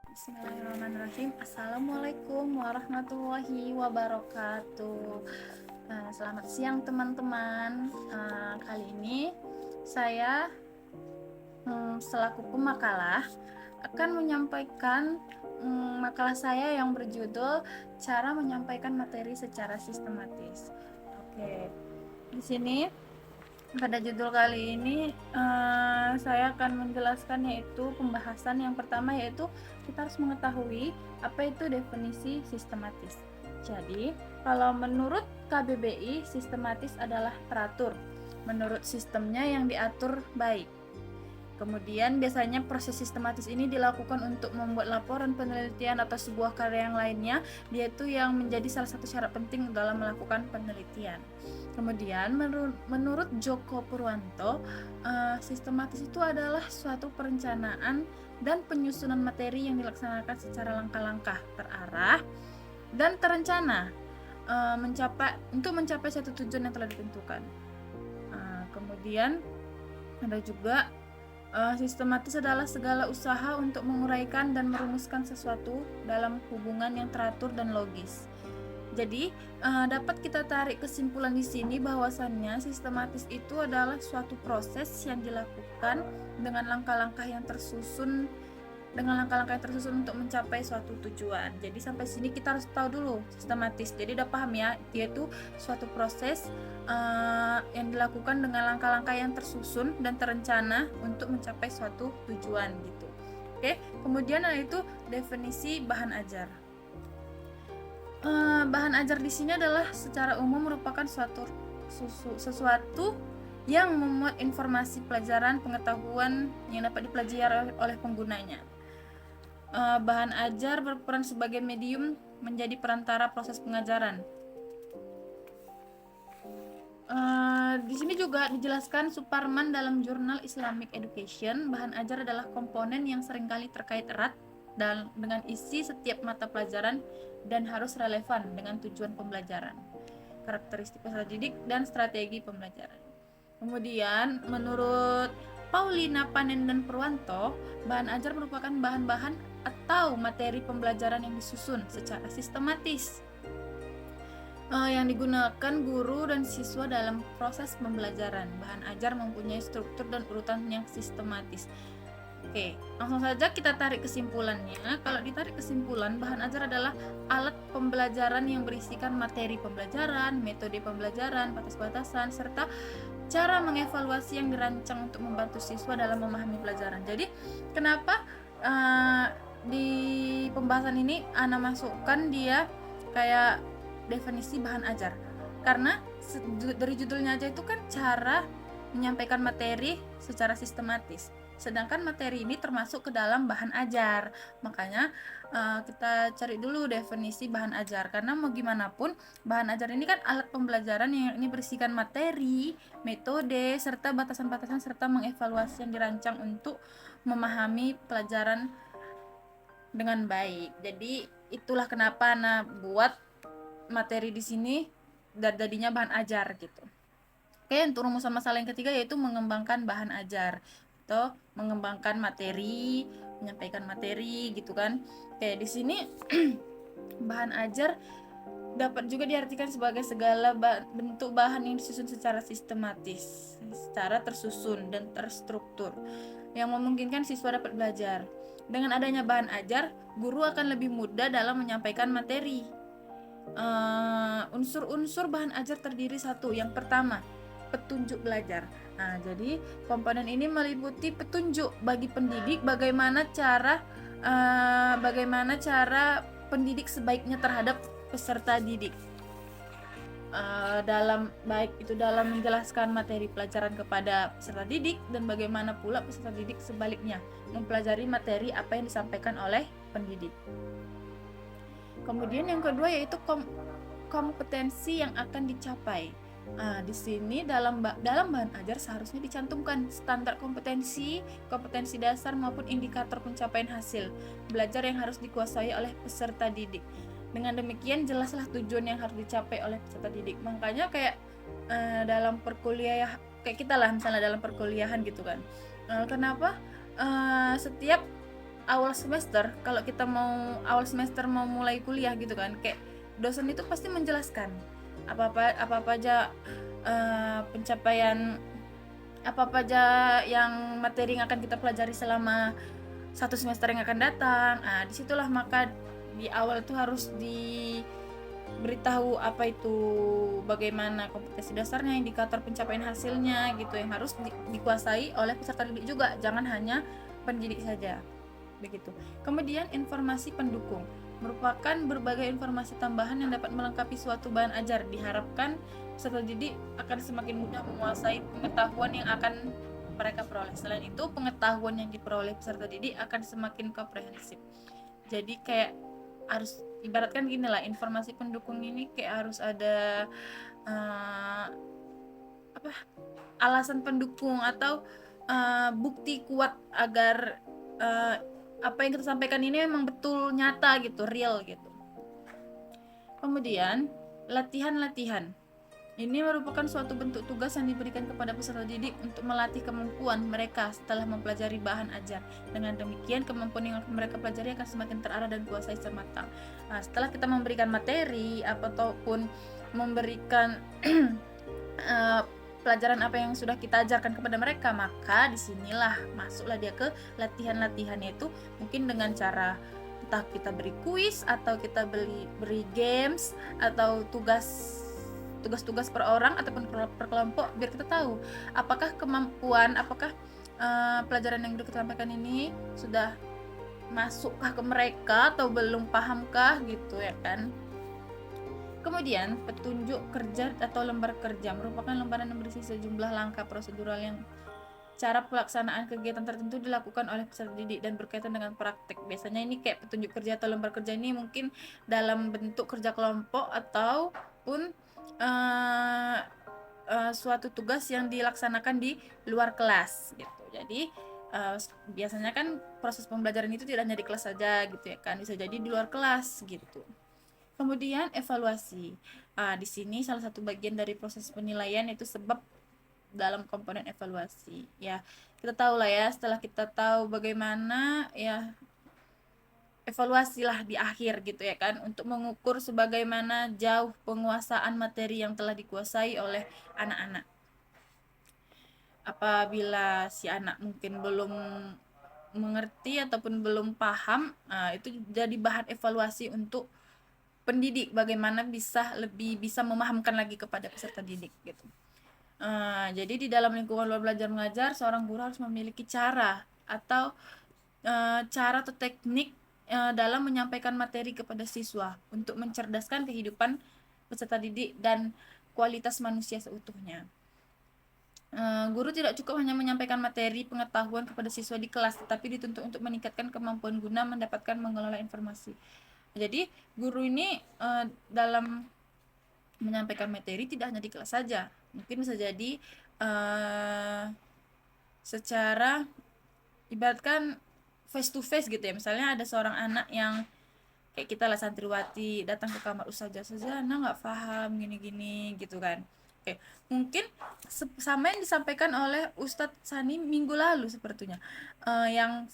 Bismillahirrahmanirrahim. Assalamualaikum warahmatullahi wabarakatuh. Selamat siang teman-teman. Kali ini saya selaku pemakalah akan menyampaikan makalah saya yang berjudul cara menyampaikan materi secara sistematis. Oke, di sini pada judul kali ini saya akan menjelaskan yaitu pembahasan yang pertama, yaitu kita harus mengetahui apa itu definisi sistematis. Jadi, kalau menurut KBBI, sistematis adalah teratur menurut sistemnya yang diatur baik. Kemudian biasanya proses sistematis ini dilakukan untuk membuat laporan penelitian atau sebuah karya yang lainnya, yaitu yang menjadi salah satu syarat penting dalam melakukan penelitian. Kemudian menurut Joko Purwanto, sistematis itu adalah suatu perencanaan dan penyusunan materi yang dilaksanakan secara langkah-langkah, terarah dan terencana untuk mencapai satu tujuan yang telah ditentukan. Kemudian ada juga sistematis adalah segala usaha untuk menguraikan dan merumuskan sesuatu dalam hubungan yang teratur dan logis. Jadi, dapat kita tarik kesimpulan di sini bahwasannya sistematis itu adalah suatu proses yang dilakukan dengan langkah-langkah yang tersusun untuk mencapai suatu tujuan. Jadi sampai sini kita harus tahu dulu sistematis. Jadi udah paham ya, dia itu suatu proses yang dilakukan dengan langkah-langkah yang tersusun dan terencana untuk mencapai suatu tujuan gitu. Oke, kemudian itu definisi bahan ajar. Bahan ajar di sini adalah secara umum merupakan sesuatu yang memuat informasi pelajaran pengetahuan yang dapat dipelajari oleh penggunanya. Bahan ajar berperan sebagai medium menjadi perantara proses pengajaran. Di sini juga dijelaskan Suparman dalam jurnal Islamic Education, bahan ajar adalah komponen yang seringkali terkait erat dengan isi setiap mata pelajaran dan harus relevan dengan tujuan pembelajaran, karakteristik peserta didik, dan strategi pembelajaran. Kemudian menurut Paulina Panen dan Purwanto, bahan ajar merupakan bahan-bahan atau materi pembelajaran yang disusun secara sistematis yang digunakan guru dan siswa dalam proses pembelajaran. Bahan ajar mempunyai struktur dan urutan yang sistematis. Oke, langsung saja kita tarik kesimpulannya. Kalau ditarik kesimpulan, bahan ajar adalah alat pembelajaran yang berisikan materi pembelajaran, metode pembelajaran, batas-batasan, serta cara mengevaluasi yang dirancang untuk membantu siswa dalam memahami pelajaran. Jadi, kenapa di pembahasan ini Ana masukkan dia kayak definisi bahan ajar? Karena dari judulnya aja itu kan cara menyampaikan materi secara sistematis. Sedangkan materi ini termasuk ke dalam bahan ajar. Makanya kita cari dulu definisi bahan ajar. Karena mau gimana pun, bahan ajar ini kan alat pembelajaran yang ini berisikan materi, metode, serta batasan-batasan serta mengevaluasi yang dirancang untuk memahami pelajaran dengan baik. Jadi itulah kenapa Ana buat materi di sini jadinya bahan ajar gitu. Oke, untuk rumusan masalah yang ketiga yaitu mengembangkan bahan ajar atau mengembangkan materi, menyampaikan materi gitu kan. Oke, di sini bahan ajar dapat juga diartikan sebagai segala bentuk bahan yang disusun secara sistematis, secara tersusun dan terstruktur yang memungkinkan siswa dapat belajar. Dengan adanya bahan ajar, guru akan lebih mudah dalam menyampaikan materi. Unsur-unsur bahan ajar terdiri satu. Yang pertama, petunjuk belajar. Nah, jadi komponen ini meliputi petunjuk bagi pendidik bagaimana cara pendidik sebaiknya terhadap peserta didik. Dalam menjelaskan materi pelajaran kepada peserta didik dan bagaimana pula peserta didik sebaliknya mempelajari materi apa yang disampaikan oleh pendidik. Kemudian yang kedua yaitu kompetensi yang akan dicapai. Di sini dalam bahan ajar seharusnya dicantumkan standar kompetensi dasar maupun indikator pencapaian hasil belajar yang harus dikuasai oleh peserta didik. Dengan demikian jelaslah tujuan yang harus dicapai oleh peserta didik. Makanya kayak dalam perkuliahan kayak kita lah, misalnya dalam perkuliahan gitu kan. Kenapa setiap awal semester, kalau kita mau awal semester mau mulai kuliah gitu kan, kayak dosen itu pasti menjelaskan apa-apa aja pencapaian, apa-apa aja yang materi yang akan kita pelajari selama satu semester yang akan datang. Disitulah maka di awal itu harus diberitahu apa itu, bagaimana kompetensi dasarnya, indikator pencapaian hasilnya gitu, yang harus dikuasai oleh peserta didik juga, jangan hanya pendidik saja begitu. Kemudian informasi pendukung merupakan berbagai informasi tambahan yang dapat melengkapi suatu bahan ajar. Diharapkan peserta didik akan semakin mudah menguasai pengetahuan yang akan mereka peroleh. Selain itu, pengetahuan yang diperoleh peserta didik akan semakin komprehensif. Jadi kayak harus ibaratkan gini lah, informasi pendukung ini kayak harus ada alasan pendukung atau bukti kuat agar apa yang kita sampaikan ini memang betul, nyata gitu, real gitu. Kemudian latihan-latihan ini merupakan suatu bentuk tugas yang diberikan kepada peserta didik untuk melatih kemampuan mereka setelah mempelajari bahan ajar. Dengan demikian, kemampuan yang mereka pelajari akan semakin terarah dan kuasai secara matang. Setelah kita memberikan materi ataupun memberikan pelajaran apa yang sudah kita ajarkan kepada mereka, maka disinilah masuklah dia ke latihan-latihannya, itu mungkin dengan cara entah kita beri kuis atau kita beri games atau tugas-tugas per orang ataupun per kelompok, biar kita tahu apakah kemampuan, apakah pelajaran yang kita sampaikan ini sudah masukkah ke mereka atau belum pahamkah gitu ya kan. Kemudian, petunjuk kerja atau lembar kerja merupakan lembaran yang berisi sejumlah langkah prosedural yang cara pelaksanaan kegiatan tertentu dilakukan oleh peserta didik dan berkaitan dengan praktek. Biasanya ini kayak petunjuk kerja atau lembar kerja ini mungkin dalam bentuk kerja kelompok ataupun suatu tugas yang dilaksanakan di luar kelas gitu. Jadi biasanya kan proses pembelajaran itu tidak hanya di kelas saja gitu ya kan, bisa jadi di luar kelas gitu. Kemudian evaluasi. Di sini salah satu bagian dari proses penilaian yaitu sebab dalam komponen evaluasi. Ya, kita tahu lah ya, setelah kita tahu bagaimana ya, evaluasilah di akhir gitu ya kan, untuk mengukur sebagaimana jauh penguasaan materi yang telah dikuasai oleh anak-anak. Apabila si anak mungkin belum mengerti ataupun belum paham, itu jadi bahan evaluasi untuk pendidik, bagaimana lebih bisa memahamkan lagi kepada peserta didik gitu. Jadi di dalam lingkungan luar belajar mengajar, seorang guru harus memiliki cara atau teknik dalam menyampaikan materi kepada siswa untuk mencerdaskan kehidupan peserta didik dan kualitas manusia seutuhnya. Guru tidak cukup hanya menyampaikan materi pengetahuan kepada siswa di kelas, tetapi dituntut untuk meningkatkan kemampuan guna mendapatkan mengelola informasi. Jadi guru ini dalam menyampaikan materi tidak hanya di kelas saja, mungkin bisa jadi secara ibaratkan face to face gitu ya. Misalnya ada seorang anak yang kayak kita lah, santriwati, datang ke kamar ustazah nggak paham gini-gini gitu kan. Oke, mungkin sama yang disampaikan oleh Ustadz Sani minggu lalu sepertinya, yang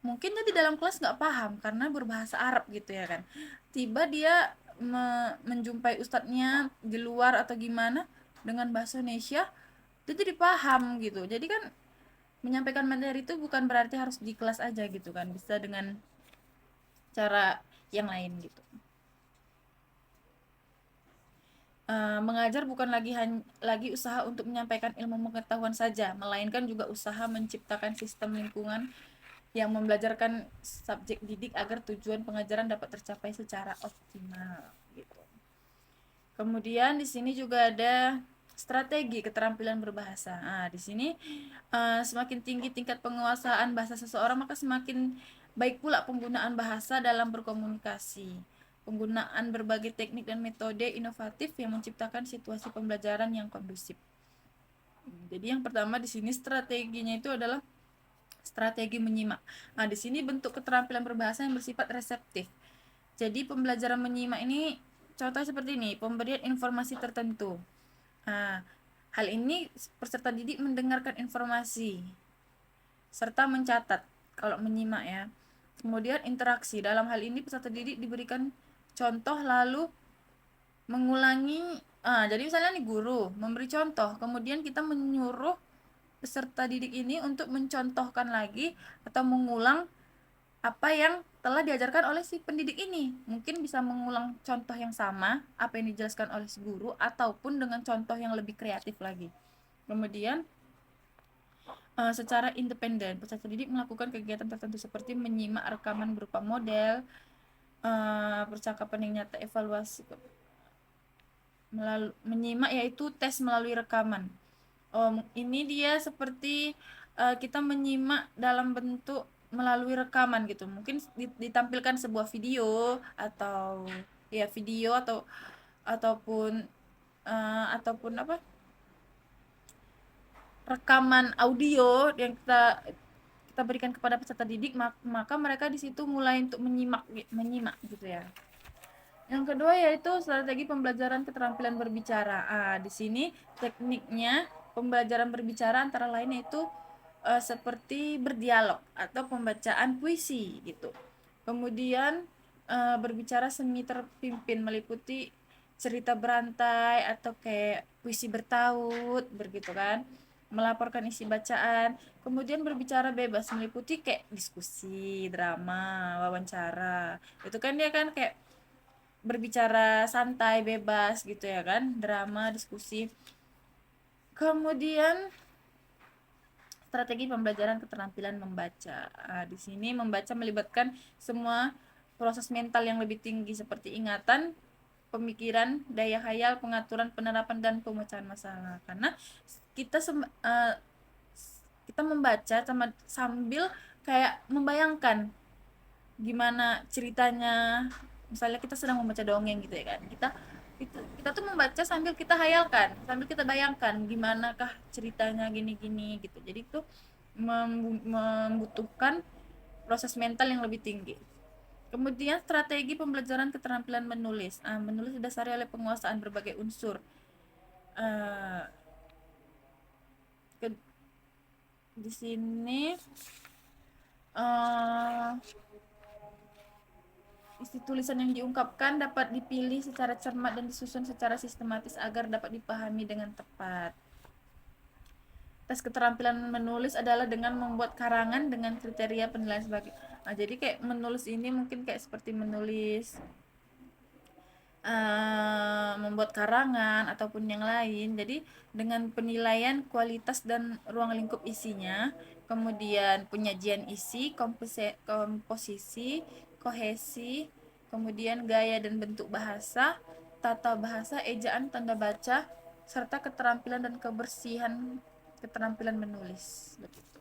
mungkin dia di dalam kelas nggak paham karena berbahasa Arab gitu ya kan. Tiba dia menjumpai ustadznya di luar atau gimana dengan bahasa Indonesia, dia jadi paham gitu. Jadi kan menyampaikan materi itu bukan berarti harus di kelas aja gitu kan, bisa dengan cara yang lain gitu. Mengajar bukan lagi usaha untuk menyampaikan ilmu pengetahuan saja, melainkan juga usaha menciptakan sistem lingkungan yang membelajarkan subjek didik agar tujuan pengajaran dapat tercapai secara optimal gitu. Kemudian di sini juga ada strategi keterampilan berbahasa. Di sini semakin tinggi tingkat penguasaan bahasa seseorang, maka semakin baik pula penggunaan bahasa dalam berkomunikasi. Penggunaan berbagai teknik dan metode inovatif yang menciptakan situasi pembelajaran yang kondusif. Jadi yang pertama di sini strateginya itu adalah strategi menyimak. Di sini bentuk keterampilan berbahasa yang bersifat reseptif. Jadi pembelajaran menyimak ini contohnya seperti ini, pemberian informasi tertentu. Hal ini peserta didik mendengarkan informasi serta mencatat. kalau menyimak ya. Kemudian interaksi, dalam hal ini peserta didik diberikan contoh lalu mengulangi. Jadi misalnya nih guru memberi contoh, kemudian kita menyuruh peserta didik ini untuk mencontohkan lagi atau mengulang apa yang telah diajarkan oleh si pendidik ini. Mungkin bisa mengulang contoh yang sama apa yang dijelaskan oleh si guru ataupun dengan contoh yang lebih kreatif lagi. Kemudian secara independen peserta didik melakukan kegiatan tertentu seperti menyimak rekaman berupa model, percakapan yang nyata, evaluasi, menyimak yaitu tes melalui rekaman. Ini dia seperti kita menyimak dalam bentuk melalui rekaman gitu. Mungkin ditampilkan sebuah video atau ya video ataupun apa? Rekaman audio yang kita berikan kepada peserta didik, maka mereka di situ mulai untuk menyimak gitu ya. Yang kedua yaitu strategi pembelajaran keterampilan berbicara. Di sini tekniknya pembelajaran berbicara antara lain yaitu seperti berdialog atau pembacaan puisi gitu. Kemudian berbicara semi terpimpin meliputi cerita berantai atau kayak puisi bertaut begitu kan, melaporkan isi bacaan. Kemudian berbicara bebas meliputi kayak diskusi, drama, wawancara. Itu kan dia kan kayak berbicara santai, bebas gitu ya kan, drama, diskusi. Kemudian strategi pembelajaran keterampilan membaca. Di sini membaca melibatkan semua proses mental yang lebih tinggi seperti ingatan, pemikiran, daya khayal, pengaturan, penerapan, dan pemecahan masalah. Karena kita kita membaca sambil kayak membayangkan gimana ceritanya. Misalnya kita sedang membaca dongeng gitu ya kan, kita tuh membaca sambil kita hayalkan, sambil kita bayangkan gimana kah ceritanya gini-gini gitu. Jadi itu membutuhkan proses mental yang lebih tinggi. Kemudian strategi pembelajaran keterampilan menulis. Menulis didasari oleh penguasaan berbagai unsur. Di sini isi tulisan yang diungkapkan dapat dipilih secara cermat dan disusun secara sistematis agar dapat dipahami dengan tepat. Tes keterampilan menulis adalah dengan membuat karangan dengan kriteria penilaian sebagai. Jadi kayak menulis ini mungkin kayak seperti menulis, membuat karangan ataupun yang lain. Jadi dengan penilaian kualitas dan ruang lingkup isinya, kemudian penyajian isi, komposisi, kohesi, kemudian gaya dan bentuk bahasa, tata bahasa, ejaan, tanda baca, serta keterampilan dan kebersihan keterampilan menulis. Begitu.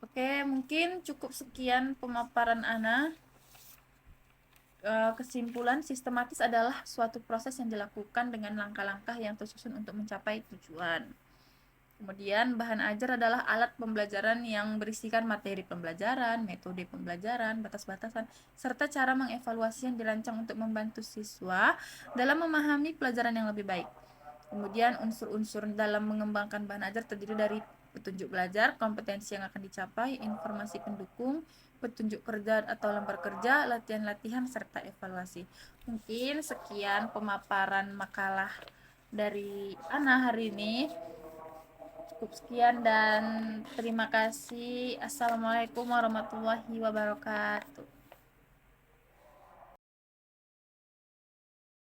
Oke, mungkin cukup sekian pemaparan Ana. Kesimpulan, sistematis adalah suatu proses yang dilakukan dengan langkah-langkah yang tersusun untuk mencapai tujuan. Kemudian bahan ajar adalah alat pembelajaran yang berisikan materi pembelajaran, metode pembelajaran, batas-batasan, serta cara mengevaluasi yang dirancang untuk membantu siswa dalam memahami pelajaran yang lebih baik. Kemudian unsur-unsur dalam mengembangkan bahan ajar terdiri dari petunjuk belajar, kompetensi yang akan dicapai, informasi pendukung, petunjuk kerja atau lembar kerja, latihan-latihan, serta evaluasi. Mungkin sekian pemaparan makalah dari Ana hari ini. Cukup sekian dan terima kasih. Assalamualaikum warahmatullahi wabarakatuh.